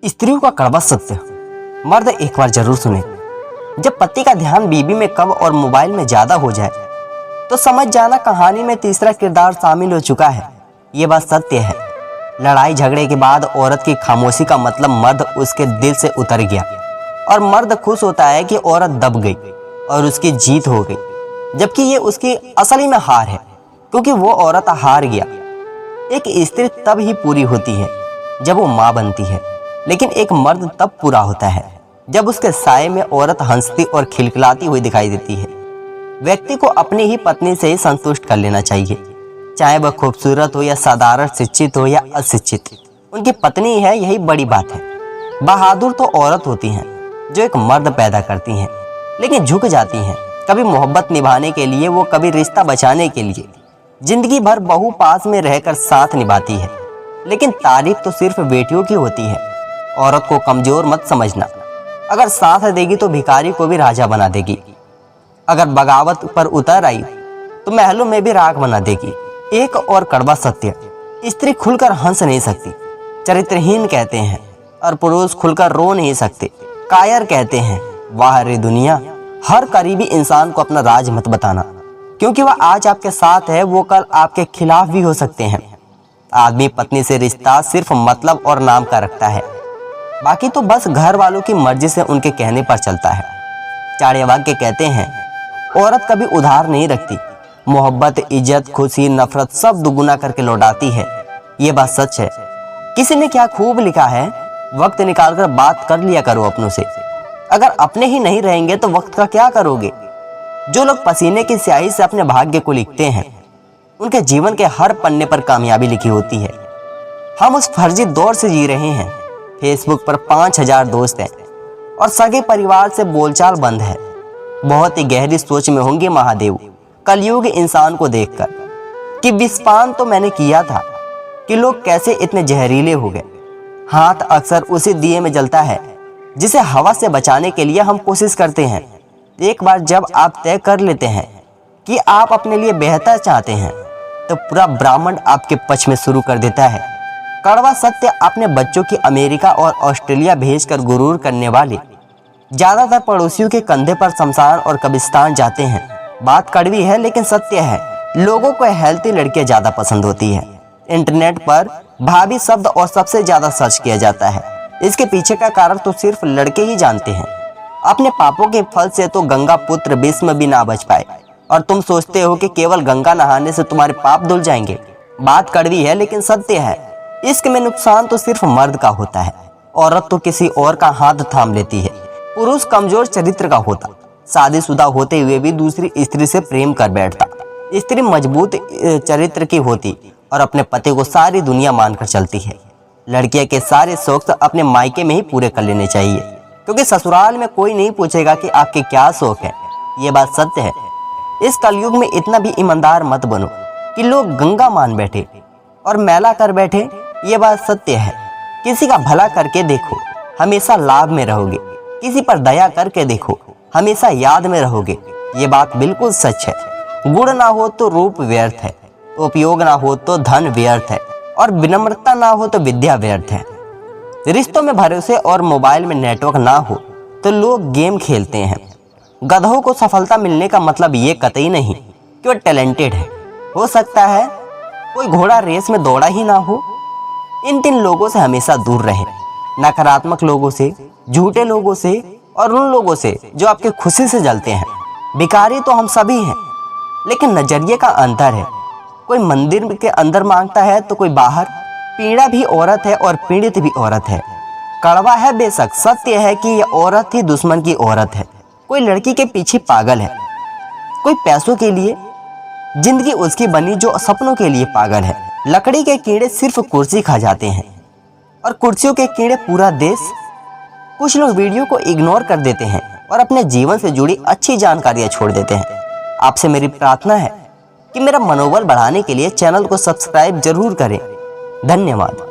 स्त्रियों का कड़वा सत्य मर्द एक बार जरूर सुने। जब पति का ध्यान बीवी में कम और मोबाइल में ज्यादा हो जाए तो समझ जाना कहानी में तीसरा किरदार शामिल हो चुका है। ये बात सत्य है। लड़ाई झगड़े के बाद औरत की खामोशी का मतलब मर्द उसके दिल से उतर गया और मर्द खुश होता है कि औरत दब गई और उसकी जीत हो गई, जबकि ये उसकी असली में हार है, क्योंकि वो औरत हार गया। एक स्त्री तब ही पूरी होती है जब वो माँ बनती है, लेकिन एक मर्द तब पूरा होता है जब उसके साये में औरत हंसती और खिलखिलाती हुई दिखाई देती है। व्यक्ति को अपनी ही पत्नी से ही संतुष्ट कर लेना चाहिए, चाहे वह खूबसूरत हो या साधारण, शिक्षित हो या अशिक्षित। उनकी पत्नी है, यही बड़ी बात है। बहादुर तो औरत होती हैं जो एक मर्द पैदा करती हैं, लेकिन झुक जाती हैं, कभी मोहब्बत निभाने के लिए, वो कभी रिश्ता बचाने के लिए। जिंदगी भर बहू पास में रहकर साथ निभाती है, लेकिन तारीफ तो सिर्फ बेटियों की होती है। औरत को कमजोर मत समझना। अगर साथ देगी तो भिखारी को भी राजा बना देगी। अगर बगावत पर उतर आई तो महलों में भी राख बना देगी। एक और कड़वा सत्य, स्त्री खुलकर हंस नहीं सकती, चरित्रहीन कहते हैं, और पुरुष खुलकर रो नहीं सकते, कायर कहते हैं। वाह रे दुनिया, हर करीबी इंसान को अपना राज मत बताना, क्योंकि वह आज आपके साथ है, वो कल आपके खिलाफ भी हो सकते हैं। आदमी पत्नी से रिश्ता सिर्फ मतलब और नाम का रखता है, बाकी तो बस घर वालों की मर्जी से उनके कहने पर चलता है। चाणक्य कहते हैं, औरत कभी उधार नहीं रखती, मोहब्बत, इज्जत, खुशी, नफरत सब दुगुना करके लौटाती है। ये बात सच है। किसी ने क्या खूब लिखा है, वक्त निकालकर बात कर लिया करो अपनों से। अगर अपने ही नहीं रहेंगे तो वक्त का क्या करोगे। जो लोग पसीने की स्याही से अपने भाग्य को लिखते हैं, उनके जीवन के हर पन्ने पर कामयाबी लिखी होती है। हम उस फर्जी दौर से जी रहे हैं। फेसबुक पर 5000 दोस्त हैं और सगे परिवार से बोलचाल बंद है। बहुत ही गहरी सोच में होंगे महादेव कलयुग इंसान को देखकर कि विस्पान तो मैंने किया था कि लोग कैसे इतने जहरीले हो गए। हाथ अक्सर उसी दिए में जलता है जिसे हवा से बचाने के लिए हम कोशिश करते हैं। एक बार जब आप तय कर लेते हैं कि आप अपने लिए बेहतर चाहते हैं, तो पूरा ब्राह्मण आपके पक्ष में शुरू कर देता है। कड़वा सत्य, अपने बच्चों की अमेरिका और ऑस्ट्रेलिया भेजकर गुरूर करने वाले ज्यादातर पड़ोसियों के कंधे पर शमशान और कब्रिस्तान जाते हैं। बात कड़वी है लेकिन सत्य है। लोगों को हेल्थी लड़कियां ज्यादा पसंद होती है। इंटरनेट पर भाभी शब्द और सबसे ज्यादा सर्च किया जाता है। इसके पीछे का कारण तो सिर्फ लड़के ही जानते हैं। अपने पापों के फल से तो गंगा पुत्र भीष्म भी ना बच पाए, और तुम सोचते हो कि केवल गंगा नहाने से तुम्हारे पाप धुल जाएंगे। बात कड़वी है लेकिन सत्य है। इश्क में नुकसान तो सिर्फ मर्द का होता है, औरत तो किसी और का हाथ थाम लेती है। पुरुष कमजोर चरित्र का होता, शादीशुदा होते हुए भी दूसरी स्त्री से प्रेम कर बैठता। स्त्री मजबूत चरित्र की होती और अपने पति को सारी दुनिया मानकर चलती है। लड़कियां के सारे शौक अपने मायके में ही पूरे कर लेने चाहिए, क्योंकि ससुराल में कोई नहीं पूछेगा कि आपके क्या शौक है। ये बात सत्य है। इस कलयुग में इतना भी ईमानदार मत बनो कि लोग गंगा मान बैठे और मैला कर बैठे। ये बात सत्य है। किसी का भला करके देखो, हमेशा लाभ में रहोगे। किसी पर दया करके देखो, हमेशा याद में रहोगे। ये बात बिल्कुल सच है। गुण ना हो तो रूप व्यर्थ है, उपयोग ना हो तो धन व्यर्थ है, और विनम्रता ना हो तो विद्या व्यर्थ है। रिश्तों में भरोसे और मोबाइल में नेटवर्क ना हो तो लोग गेम खेलते हैं। गधों को सफलता मिलने का मतलब ये कतई नहीं कि वो टैलेंटेड है। हो सकता है कोई घोड़ा रेस में दौड़ा ही ना हो। इन 3 लोगों से हमेशा दूर रहें। नकारात्मक लोगों से, झूठे लोगों से, और उन लोगों से जो आपकी खुशी से जलते हैं। भिखारी तो हम सभी हैं, लेकिन नजरिए का अंतर है। कोई मंदिर के अंदर मांगता है तो कोई बाहर। पीड़ा भी औरत है और पीड़ित भी औरत है। कड़वा है बेशक, सत्य है कि यह औरत ही दुश्मन की औरत है। कोई लड़की के पीछे पागल है, कोई पैसों के लिए। जिंदगी उसकी बनी जो सपनों के लिए पागल है। लकड़ी के कीड़े सिर्फ कुर्सी खा जाते हैं, और कुर्सियों के कीड़े पूरा देश। कुछ लोग वीडियो को इग्नोर कर देते हैं और अपने जीवन से जुड़ी अच्छी जानकारियां छोड़ देते हैं। आपसे मेरी प्रार्थना है कि मेरा मनोबल बढ़ाने के लिए चैनल को सब्सक्राइब जरूर करें। धन्यवाद।